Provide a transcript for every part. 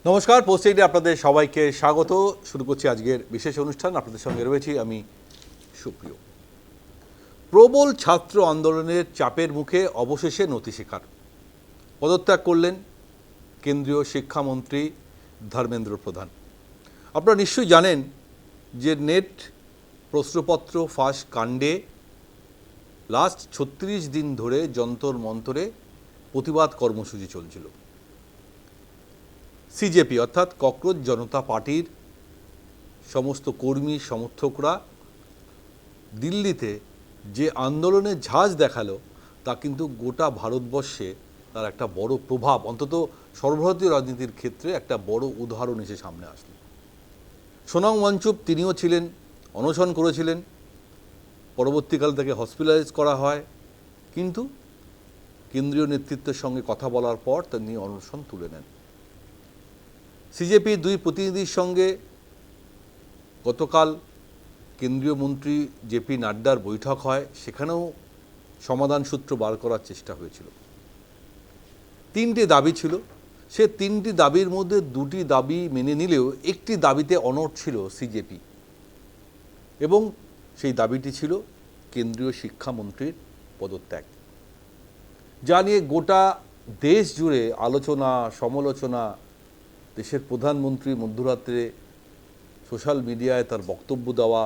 নমস্কার, পোস্টেডে আপনাদের সবাইকে স্বাগত। শুরু করছি আজকের বিশেষ অনুষ্ঠান। আপনাদের সঙ্গে রয়েছি আমি সুপ্রিয়। প্রবল ছাত্র আন্দোলনের চাপের মুখে অবশেষে নতি স্বীকার পদত্যাগ করলেন কেন্দ্রীয় শিক্ষামন্ত্রী ধর্মেন্দ্র প্রধান। আপনারা নিশ্চয়ই জানেন যে নেট প্রশ্নপত্র ফাঁস কাণ্ডে লাস্ট ৩৬ দিন ধরে যন্তর মন্তরে প্রতিবাদ কর্মসূচি চলছিল। সিজেপি অর্থাৎ ককরোচ জনতা পার্টির সমস্ত কর্মী সমর্থকরা দিল্লিতে যে আন্দোলনের ঝাঁজ দেখালো তা কিন্তু গোটা ভারতবর্ষে তার একটা বড় প্রভাব, অন্তত সর্বভারতীয় রাজনীতির ক্ষেত্রে একটা বড় উদাহরণ এসে সামনে আসলো। সোনাম ওয়াংচুক তিনিও ছিলেন, অনশন করেছিলেন, পরবর্তীকাল তাকে হসপিটালাইজ করা হয়, কিন্তু কেন্দ্রীয় নেতৃত্বের সঙ্গে কথা বলার পর তিনি অনশন তুলে নেন। সিজেপির দুই প্রতিনিধির সঙ্গে গতকাল কেন্দ্রীয় মন্ত্রী জেপি নাড্ডার বৈঠক হয়, সেখানেও সমাধান সূত্র বার করার চেষ্টা হয়েছিল। তিনটি দাবি ছিল, সে তিনটি দাবির মধ্যে দুটি দাবি মেনে নিলেও একটি দাবিতে অনড় ছিল সিজেপি, এবং সেই দাবিটি ছিল কেন্দ্রীয় শিক্ষামন্ত্রীর পদত্যাগ, যা নিয়ে গোটা দেশ জুড়ে আলোচনা সমালোচনা। দেশের প্রধানমন্ত্রী মধ্যরাত্রে সোশ্যাল মিডিয়ায় তার বক্তব্য দেওয়া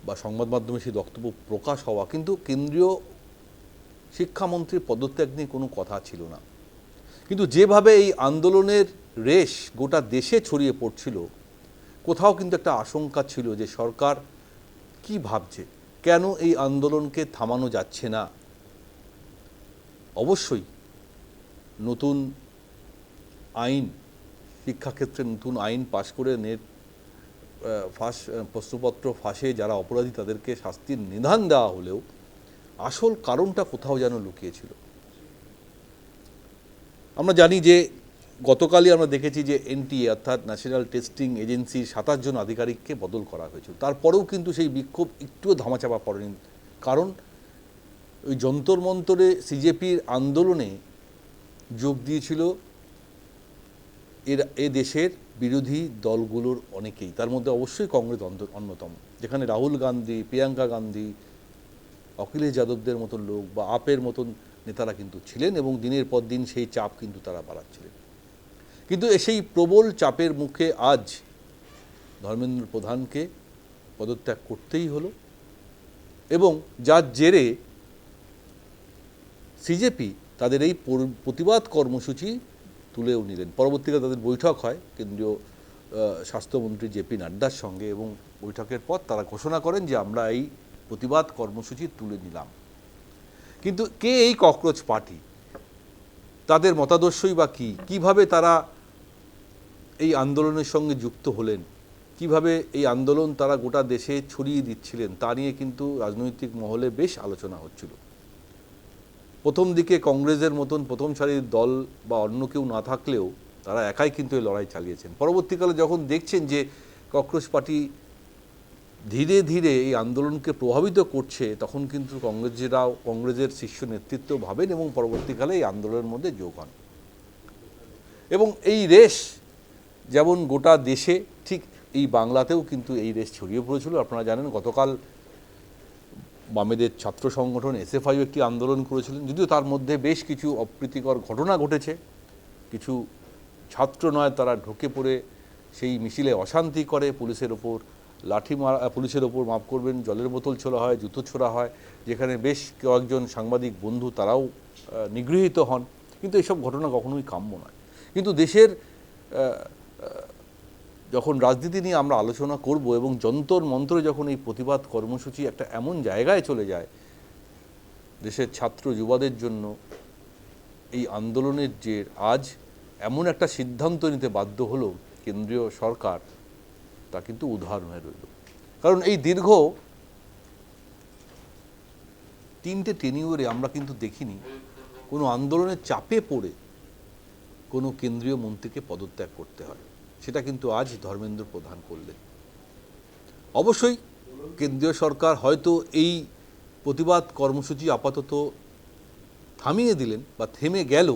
বা সংবাদ মাধ্যমে সেই বক্তব্য প্রকাশ হওয়া, কিন্তু কেন্দ্রীয় শিক্ষামন্ত্রীর পদত্যাগ নিয়ে কোনো কথা ছিল না। কিন্তু যেভাবে এই আন্দোলনের রেশ গোটা দেশে ছড়িয়ে পড়ছিল, কোথাও কিন্তু একটা আশঙ্কা ছিল যে সরকার কি ভাবছে, কেন এই আন্দোলনকে থামানো যাচ্ছে না। অবশ্যই নতুন আইন, শিক্ষাক্ষেত্রে নতুন আইন পাশ করে নেট প্রশ্নপত্র ফাঁসে যারা অপরাধী তাদেরকে শাস্তির নিধান দেওয়া হলেও আসল কারণটা কোথাও যেন লুকিয়েছিল। আমরা জানি যে গতকালই আমরা দেখেছি যে এনটিএ অর্থাৎ ন্যাশনাল টেস্টিং এজেন্সির ২৭ জন আধিকারিককে বদল করা হয়েছিল। তারপরেও কিন্তু সেই বিক্ষোভ একটুও ধামাচাপা পড়েনি, কারণ ওই যন্তর মন্তরে সিজেপির আন্দোলনে যোগ দিয়েছিল এ দেশের বিরোধী দলগুলোর অনেকেই, তার মধ্যে অবশ্যই কংগ্রেস অন্যতম, যেখানে রাহুল গান্ধী, প্রিয়াঙ্কা গান্ধী, অখিলেশ যাদবদের মতন লোক বা আপের মতন নেতারা কিন্তু ছিলেন, এবং দিনের পর দিন সেই চাপ কিন্তু তারা বাড়াচ্ছিলেন। কিন্তু সেই প্রবল চাপের মুখে আজ ধর্মেন্দ্র প্রধানকে পদত্যাগ করতেই হলো, এবং যার জেরে সিজেপি তাদের এই প্রতিবাদ কর্মসূচি তুলেও নিলেন। পরবর্তীকালে তাদের বৈঠক হয় কেন্দ্রীয় স্বাস্থ্যমন্ত্রী জেপি নাড্ডার সঙ্গে, এবং বৈঠকের পর তারা ঘোষণা করেন যে আমরা এই প্রতিবাদ কর্মসূচি তুলে নিলাম। কিন্তু কে এই ককরোচ পার্টি, তাদের মতাদর্শই বা কী, কীভাবে তারা এই আন্দোলনের সঙ্গে যুক্ত হলেন, কিভাবে এই আন্দোলন তারা গোটা দেশে ছড়িয়ে দিচ্ছিলেন, তা নিয়ে কিন্তু রাজনৈতিক মহলে বেশ আলোচনা হচ্ছিল। প্রথম দিকে কংগ্রেসের মতন প্রথম সারির দল বা অন্য কেউ না থাকলেও তারা একাই কিন্তু এই লড়াই চালিয়েছেন। পরবর্তীকালে যখন দেখছেন যে ককরোচ পার্টি ধীরে ধীরে এই আন্দোলনকে প্রভাবিত করছে, তখন কিন্তু কংগ্রেসের শীর্ষ নেতৃত্ব ভাবেন এবং পরবর্তীকালে এই আন্দোলনের মধ্যে যোগ হন। এবং এই রেশ যেমন গোটা দেশে, ঠিক এই বাংলাতেও কিন্তু এই রেশ ছড়িয়ে পড়েছিল। আপনারা জানেন গতকাল বামেদের ছাত্র সংগঠন এসএফআই একটি আন্দোলন করেছিলেন, যদিও তার মধ্যে বেশ কিছু অপ্রীতিকর ঘটনা ঘটেছে। কিছু ছাত্র নয়, তারা ঢুকে পড়ে সেই মিছিলে অশান্তি করে, পুলিশের ওপর পুলিশের ওপর মাফ করবেন জলের বোতল ছোড়া হয়, জুতো ছোড়া হয়, যেখানে বেশ কয়েকজন সাংবাদিক বন্ধু তারাও নিগৃহীত হন। কিন্তু এসব ঘটনা কখনোই কাম্য নয়। কিন্তু দেশের যখন রাজনীতি নিয়ে আমরা আলোচনা করব এবং যন্তর মন্ত্রে যখন এই প্রতিবাদ কর্মসূচি একটা এমন জায়গায় চলে যায়, দেশের ছাত্র যুবাদের জন্য এই আন্দোলনের যে আজ এমন একটা সিদ্ধান্ত নিতে বাধ্য হলো কেন্দ্রীয় সরকার, তা কিন্তু উদাহরণ হয়ে রইল। কারণ এই দীর্ঘ 3টে টেনিউরে আমরা কিন্তু দেখিনি কোনো আন্দোলনের চাপে পড়ে কোনো কেন্দ্রীয় মন্ত্রীকে পদত্যাগ করতে হয়। সেটা কিন্তু আজ ধর্মেন্দ্র প্রধান করলেন। অবশ্যই কেন্দ্রীয় সরকার হয়তো এই প্রতিবাদ কর্মসূচি আপাতত থামিয়ে দিলেন বা থেমে গেল,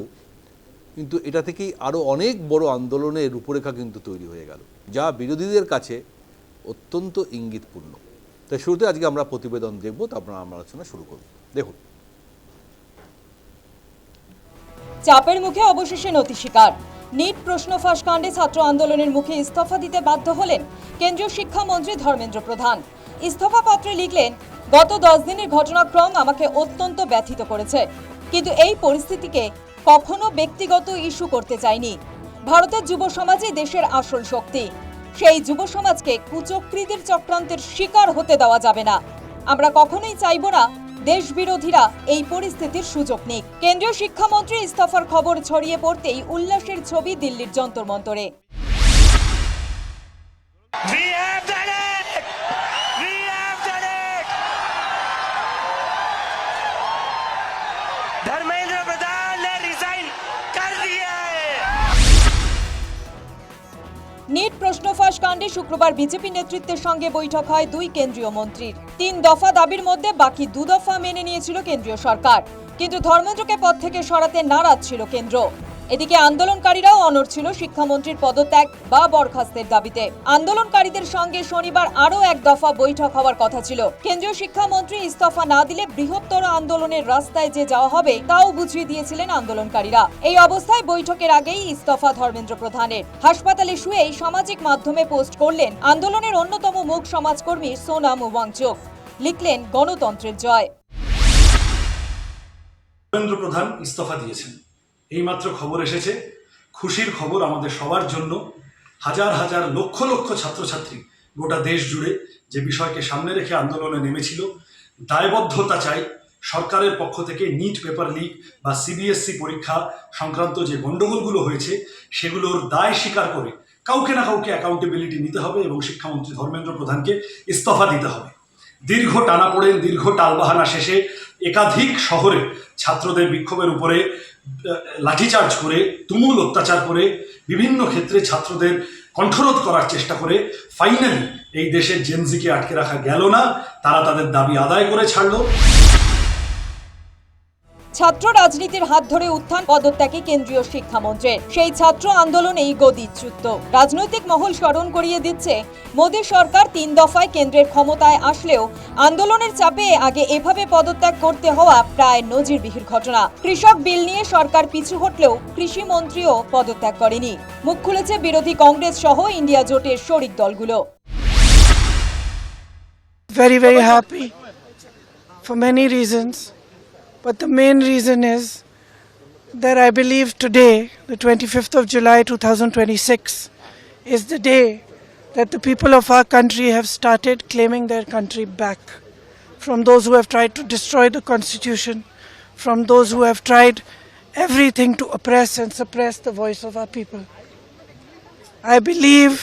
কিন্তু এটা থেকেই আরও অনেক বড় আন্দোলনের রূপরেখা কিন্তু তৈরি হয়ে গেল, যা বিরোধীদের কাছে অত্যন্ত ইঙ্গিতপূর্ণ। তাই শুরুতে আজকে আমরা প্রতিবেদন দেখব, তারপর আমরা আলোচনা শুরু করব। দেখুন, চাপের মুখে অবশেষে নতি স্বীকার। নিট প্রশ্ন ফাঁস কাণ্ডে ছাত্র আন্দোলনের মুখে ইস্তফা দিতে বাধ্য হলেন কেন্দ্রীয় শিক্ষামন্ত্রী ধর্মেন্দ্র প্রধান। ইস্তফা পত্রে লিখলেন, গত 10 দিনের ঘটনাক্রম আমাকে অত্যন্ত ব্যথিত করেছে, কিন্তু এই পরিস্থিতিকে কখনো ব্যক্তিগত ইস্যু করতে চাইনি। ভারতের যুব সমাজই দেশের আসল শক্তি, সেই যুব সমাজকে কুচক্রীদের চক্রান্তের শিকার হতে দেওয়া যাবে না। আমরা কখনোই চাইব না দেশ বিরোধীরা এই পরিস্থিতির সুযোগ নিক। কেন্দ্রীয় শিক্ষামন্ত্রী ইস্তফার খবর ছড়িয়ে পড়তেই উল্লাসের ছবি দিল্লির যন্তর মন্তরে। धर्मेंद्र प्रधान ने रिजाइन कर दिया है। নিট প্রশ্ন ফাঁস কাণ্ডে শুক্রবার বিজেপি নেতৃত্বের সঙ্গে বৈঠক হয় 2 কেন্দ্রীয় মন্ত্রীর। 3 দফা দাবির মধ্যে বাকি 2 দফা মেনে নিয়েছিল কেন্দ্রীয় সরকার, কিন্তু ধর্মেন্দ্রকে পদ থেকে সরাতে নারাজ ছিল কেন্দ্র। এদিকে আন্দোলনকারীরাও অনড় ছিল শিক্ষামন্ত্রীর পদত্যাগ বা বরখাস্তের দাবিতে। আন্দোলনকারীদের সঙ্গে শনিবার আরও 1 দফা বৈঠক হওয়ার কথা ছিল। কেন্দ্রীয় শিক্ষামন্ত্রী ইস্তফা না দিলে বৃহত্তর আন্দোলনের রাস্তায় যে যাওয়া হবে তাও বুঝিয়ে দিয়েছিলেন আন্দোলনকারীরা। এই অবস্থায় বৈঠকের আগেই ইস্তফা ধর্মেন্দ্র প্রধানের। হাসপাতালে শুয়েই সামাজিক মাধ্যমে পোস্ট করলেন আন্দোলনের অন্যতম মুখ সমাজকর্মী সোনাম ওয়াংচুক। লিখলেন, গণতন্ত্রের জয়। ধর্মেন্দ্র প্রধান ইস্তফা দিয়েছেন, এইমাত্র খবর এসেছে। খুশির খবর আমাদের সবার জন্য। হাজার হাজার লক্ষ লক্ষ ছাত্রছাত্রী গোটা দেশ জুড়ে যে বিষয়কে সামনে রেখে আন্দোলনে নেমেছিল, দায়বদ্ধতা চাই সরকারের পক্ষ থেকে। নিট পেপার লিক বা সিবিএসসি পরীক্ষা সংক্রান্ত যে গণ্ডগোলগুলো হয়েছে সেগুলোর দায় স্বীকার করে কাউকে না কাউকে অ্যাকাউন্টেবিলিটি নিতে হবে এবং শিক্ষামন্ত্রী ধর্মেন্দ্র প্রধানকে ইস্তফা দিতে হবে। দীর্ঘ টানাপোড়েন, দীর্ঘ টালবাহানা শেষে একাধিক শহরে ছাত্রদের বিক্ষোভের উপরে লাঠিচার্জ করে, তুমুল অত্যাচার করে, বিভিন্ন ক্ষেত্রে ছাত্রদের কণ্ঠরোধ করার চেষ্টা করে ফাইনালি এই দেশের জেনজিকে আটকে রাখা গেল না। তারা তাদের দাবি আদায় করে ছাড়ল। ছাত্র রাজনীতির হাত ধরে উত্থান পদত্যাগে কেন্দ্রীয় শিক্ষামন্ত্রীর। সেই ছাত্র আন্দোলনেই গদিচ্যুত। রাজনৈতিক মহল স্মরণ করিয়ে দিচ্ছে, মোদী সরকার 3 দফায় কেন্দ্রের ক্ষমতায় আসলেও আন্দোলনের চাপে আগে এভাবে পদত্যাগ করতে হওয়া প্রায় নজিরবিহীন ঘটনা। কৃষক বিল নিয়ে সরকার পিছু হটলেও কৃষি মন্ত্রীও পদত্যাগ করেনি। মুখ খুলেছে বিরোধী কংগ্রেস সহ ইন্ডিয়া জোটের শরিক দলগুলো। Very happy for many reasons. But the main reason is that I believe today, the 25th of July 2026, is the day that the people of our country have started claiming their country back from those who have tried to destroy the constitution, from those who have tried everything to oppress and suppress the voice of our people. I believe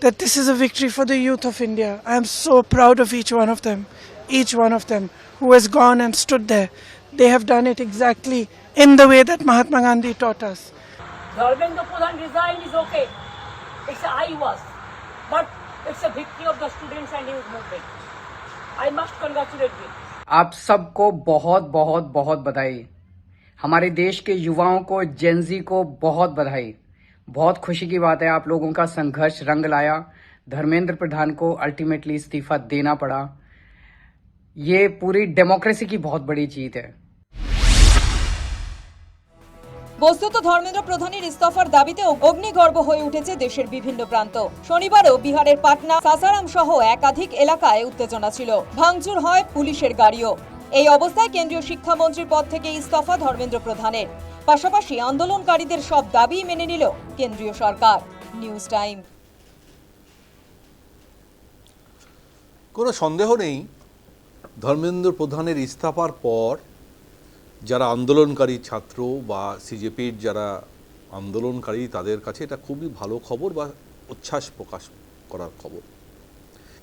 that this is a victory for the youth of India. I am so proud of each one of them who has gone and stood there. They have done it exactly in the way that Mahatma Gandhi taught us. Dharmendra Pradhan resign is okay. It's a high was, but it's a victory of the students and youth movement. I must congratulate you. आप सबको बहुत बहुत बहुत बधाई। हमारे देश के युवाओं को, जेनजी को बहुत बधाई। बहुत खुशी की बात है, आप लोगों का संघर्ष रंग लाया। धर्मेंद्र प्रधान को अल्टीमेटली इस्तीफा देना पड़ा। ये पूरी डेमोक्रेसी की बहुत बड़ी जीत है। বস্তুত ধর্মেন্দ্র প্রধানের ইস্তফার দাবিতে অগ্নিগর্ভ হয়ে উঠেছে দেশের বিভিন্ন প্রান্ত। শনিবারও বিহারের পাটনা, সাসারাম সহ একাধিক এলাকায় উত্তেজনা ছিল। ভাঙচুর হয় পুলিশের গাড়িও। এই অবস্থায় কেন্দ্রীয় শিক্ষামন্ত্রীর পদ থেকে ইস্তফা ধর্মেন্দ্র প্রধানের। পাশাপাশি আন্দোলনকারীদের সব দাবি মেনে নিল কেন্দ্রীয় সরকার। News time. কোনো সন্দেহ নেই, ধর্মেন্দ্র প্রধানের ইস্তফার পর যারা আন্দোলনকারী ছাত্র বা সিজেপির যারা আন্দোলনকারী তাদের কাছে এটা খুবই ভালো খবর বা উচ্ছ্বাস প্রকাশ করার খবর।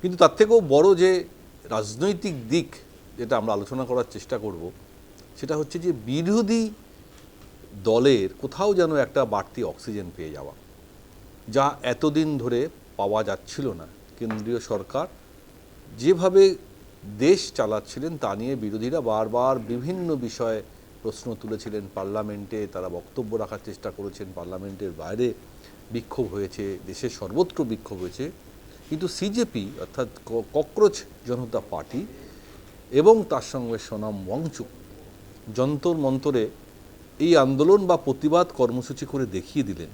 কিন্তু তার থেকেও বড় যে রাজনৈতিক দিক যেটা আমরা আলোচনা করার চেষ্টা করব, সেটা হচ্ছে যে বিরোধী দলের কোথাও যেন একটা বাড়তি অক্সিজেন পেয়ে যাওয়া, যা এতদিন ধরে পাওয়া যাচ্ছিল না। কেন্দ্রীয় সরকার যেভাবে দেশ চালাচ্ছিলেন তা নিয়ে বিরোধীরা বারবার বিভিন্ন বিষয়ে প্রশ্ন তুলেছিলেন পার্লামেন্টে, তারা বক্তব্য রাখার চেষ্টা করেছেন, পার্লামেন্টের বাইরে বিক্ষোভ হয়েছে, দেশের সর্বত্র বিক্ষোভ হয়েছে, কিন্তু সিজেপি অর্থাৎ ককরোচ জনতা পার্টি এবং তার সঙ্গে সোনাম ওয়াংচুক যন্তর মন্তরে এই আন্দোলন বা প্রতিবাদ কর্মসূচি করে দেখিয়ে দিলেন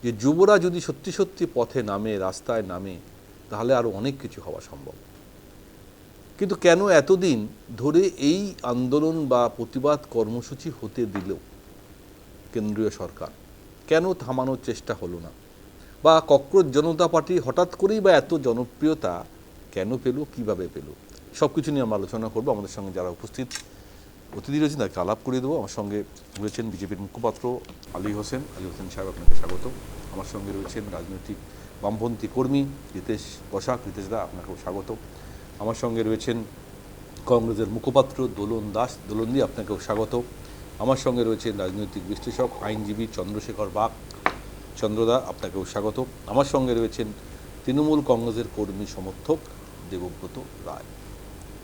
যে যুবরা যদি সত্যি সত্যি পথে নামে, রাস্তায় নামে, তাহলে আরও অনেক কিছু হওয়া সম্ভব। কিন্তু কেন এতদিন ধরে এই আন্দোলন বা প্রতিবাদ কর্মসূচি হতে দিল কেন্দ্রীয় সরকার? কেন থামানোর চেষ্টা হলো না? বা ককরোচ জনতা পার্টি হঠাৎ করেই বা এত জনপ্রিয়তা কেন পেল, কিভাবে পেল? সব কিছু নিয়ে আমরা আলোচনা করবো। আমাদের সঙ্গে যারা উপস্থিত অতিথি রয়েছেন তাকে আলাপ করিয়ে দেবো। আমার সঙ্গে রয়েছেন বিজেপির মুখপাত্র আলী হোসেন সাহেব, আপনাকে স্বাগত। আমার সঙ্গে রয়েছেন রাজনৈতিক বামপন্থী কর্মী রিতেশ বসাক, রিতেশদা আপনাকেও স্বাগত। আমার সঙ্গে রয়েছেন কংগ্রেসের মুখপাত্র দোলনদি, আপনাকেও স্বাগত। আমার সঙ্গে রয়েছেন রাজনৈতিক বিশ্লেষক আইনজীবী চন্দ্রশেখর বাগ, চন্দ্রদা, আপনাকেও স্বাগত। আমার সঙ্গে রয়েছেন তৃণমূল কংগ্রেসের কর্মী সমর্থক দেবব্রত রায়।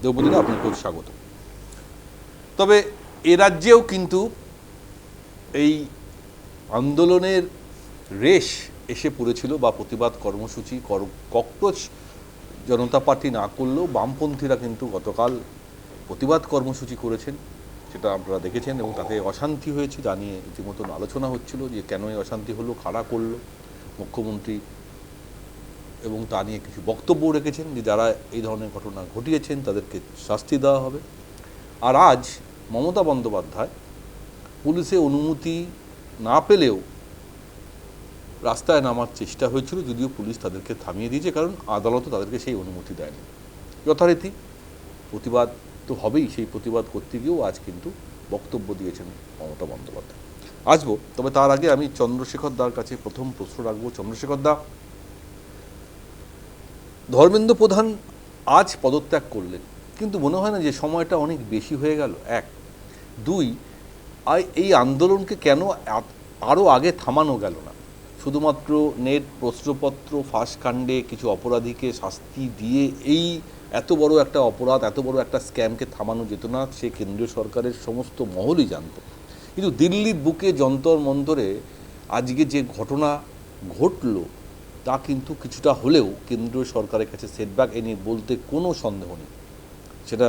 দেবব্রতদা, আপনাকেও স্বাগত। তবে এ রাজ্যেও কিন্তু এই আন্দোলনের রেশ এসে পড়েছিল বা প্রতিবাদ কর্মসূচি ককরোচ জনতা পার্টি না করলেও বামপন্থীরা কিন্তু গতকাল প্রতিবাদ কর্মসূচি করেছেন, সেটা আপনারা দেখেছেন, এবং তাতে অশান্তি হয়েছে জানিয়ে ইতিমধ্যে আলোচনা হচ্ছিল যে কেন এই অশান্তি হলো, কারা করলো। মুখ্যমন্ত্রী এবং তা নিয়ে কিছু বক্তব্য রেখেছেন যে যারা এই ধরনের ঘটনা ঘটিয়েছেন তাদেরকে শাস্তি দেওয়া হবে। আর আজ মমতা বন্দ্যোপাধ্যায় পুলিশে অনুমতি না পেলেও রাস্তায় নামার চেষ্টা হয়েছিল, যদিও পুলিশ তাদেরকে থামিয়ে দিয়েছে, কারণ আদালতও তাদেরকে সেই অনুমতি দেয়নি। যথারীতি প্রতিবাদ তো হবেই, সেই প্রতিবাদ করতে গিয়েও আজ কিন্তু বক্তব্য দিয়েছেন মমতা বন্দ্যোপাধ্যায়। আসবো, তবে তার আগে আমি চন্দ্রশেখর দার কাছে প্রথম প্রশ্ন রাখবো। চন্দ্রশেখর দা, ধর্মেন্দ্র প্রধান আজ পদত্যাগ করলেন, কিন্তু মনে হয় না যে সময়টা অনেক বেশি হয়ে গেল? এক, দুই, এই আন্দোলনকে কেন আরও আগে থামানো গেল না? শুধুমাত্র নেট প্রশ্নপত্র ফাঁস কাণ্ডে কিছু অপরাধীকে শাস্তি দিয়ে এই এত বড় একটা অপরাধ, এত বড় একটা স্ক্যামকে থামানো যেত না? সে কেন্দ্রীয় সরকারের সমস্ত মহলই জানত। কিন্তু দিল্লির বুকে যন্তর মন্তরে আজকে যে ঘটনা ঘটল তা কিন্তু কিছুটা হলেও কেন্দ্রীয় সরকারের কাছে সেটব্যাক এনে বলতে কোনো সন্দেহ নেই। সেটা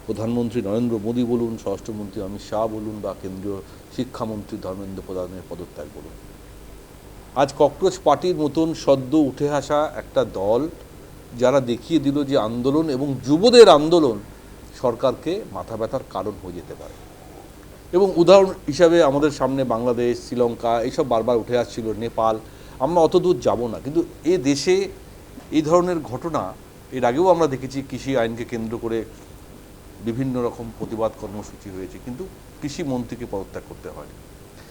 প্রধানমন্ত্রী নরেন্দ্র মোদী বলুন, স্বরাষ্ট্রমন্ত্রী অমিত শাহ বলুন, বা কেন্দ্রীয় শিক্ষামন্ত্রী ধর্মেন্দ্র প্রধানের পদত্যাগ বলুন। আজ ককরোচ পার্টির মতন সদ্য উঠে আসা একটা দল যারা দেখিয়ে দিল যে আন্দোলন এবং যুবদের আন্দোলন সরকারকে মাথা ব্যথার কারণ হয়ে যেতে পারে। এবং উদাহরণ হিসাবে আমাদের সামনে বাংলাদেশ, শ্রীলঙ্কা এইসব বারবার উঠে আসছিল, নেপাল, আমরা অত দূর যাব না। কিন্তু এ দেশে এই ধরনের ঘটনা এর আগেও আমরা দেখেছি। কৃষি আইনকে কেন্দ্র করে বিভিন্ন রকম প্রতিবাদ কর্মসূচি হয়েছে, কিন্তু কৃষি মন্ত্রীকে পদত্যাগ করতে হয়নি।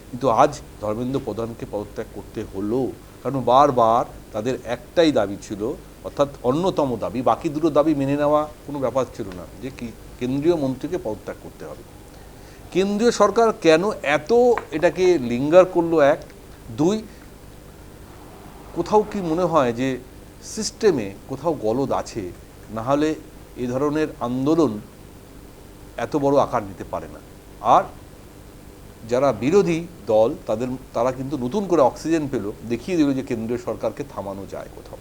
কিন্তু আজ ধর্মেন্দ্র প্রধানকে পদত্যাগ করতে হলো, কারণ বারবার তাদের একটাই দাবি ছিল, অর্থাৎ অন্যতম দাবি, বাকি দুটো দাবি মেনে নেওয়া কোনো ব্যাপার ছিল না, যে কি কেন্দ্রীয় মন্ত্রীকে পদত্যাগ করতে হবে। কেন্দ্রীয় সরকার কেন এত এটাকে লিঙ্গার করলো? এক, দুই, কোথাও কি মনে হয় যে সিস্টেমে কোথাও গলদ আছে? না হলে এই ধরনের আন্দোলন এত বড় আকার নিতে পারে না। আর যারা বিরোধী দল তারা কিন্তু নতুন করে অক্সিজেন পেল, দেখিয়ে দিল যে কেন্দ্রীয় সরকারকে থামানো যায় কোথাও।